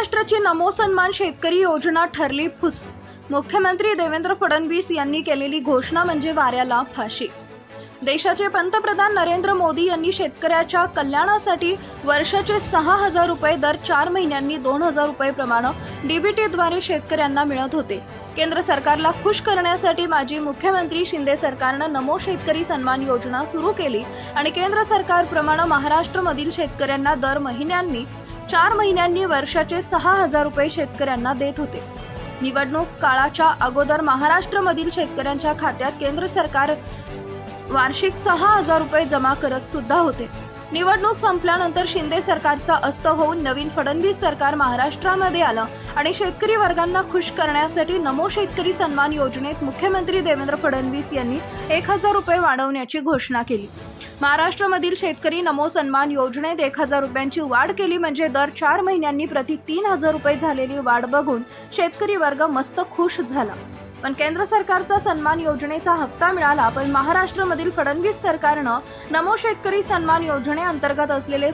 महाराष्ट्राची नमो सन्मान शेतकरी योजना ठरली फुस। मुख्यमंत्री देवेंद्र फडणवीस यांनी केलेली घोषणा म्हणजे वाऱ्याला फाशी। देशाचे पंतप्रधान नरेंद्र मोदी यांनी शेतकऱ्याच्या कल्याणासाठी वर्षाचे 6,000 रुपये दर 4 महिन्यांनी 2,000 रुपये प्रमाणे डीबीटीद्वारे शेतकऱ्यांना मिळत होते। केंद्र सरकारला खुश करण्यासाठी माजी मुख्यमंत्री शिंदे सरकारने नमो शेतकरी सन्मान योजना सुरू केली आणि केंद्र सरकारप्रमाणे महाराष्ट्रामधील शेतकऱ्यांना दर महिन्यांनी 4 महिन्यांनी वर्षाचे 6,000 रुपये शेतकऱ्यांना देत होते। निवडणूक काळाच्या अगोदर महाराष्ट्रामधील शेतकऱ्यांच्या खात्यात केंद्र सरकार वार्षिक 6,000 रुपये जमा करत सुद्धा होते। निवडणूक संपल्यानंतर शिंदे सरकारचा अस्त होऊन नवीन फडणवीस सरकार महाराष्ट्रामध्ये आलं आणि शेतकरी वर्गांना खुश करण्यासाठी नमो शेतकरी सन्मान योजनेत मुख्यमंत्री देवेंद्र फडणवीस यांनी 1,000 रुपये वाढवण्याची घोषणा केली। महाराष्ट्रामधील शेतकरी नमो सन्मान योजनेत 1,000 रुपयांची वाढ केली म्हणजे दर 4 महिन्यांनी प्रति 3,000 रुपये झालेली वाढ बघून शेतकरी वर्ग मस्त खुश झाला। पण केंद्र सरकारचा सन्मान योजनेचा हप्ता मिळाला, पण महाराष्ट्रामधील फडणवीस सरकारनं नमो शेतकरी सन्मान योजनेअंतर्गत असलेले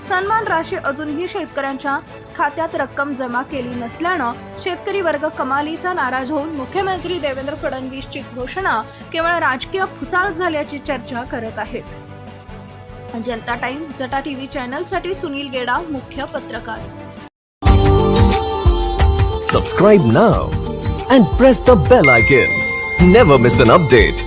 सन्मान राशी अजूनही शेतकऱ्यांच्या खात्यात रक्कम जमा केली नसल्यानं शेतकरी वर्ग कमालीचा नाराज होऊन मुख्यमंत्री देवेंद्र फडणवीसची घोषणा केवळ राजकीय फुसाळ झाल्याची चर्चा करत आहेत। जनता टाइम जटा टीव्ही चॅनलसाठी सुनील गेडा, मुख्य पत्रकार। Subscribe now and press the bell icon. Never miss an update.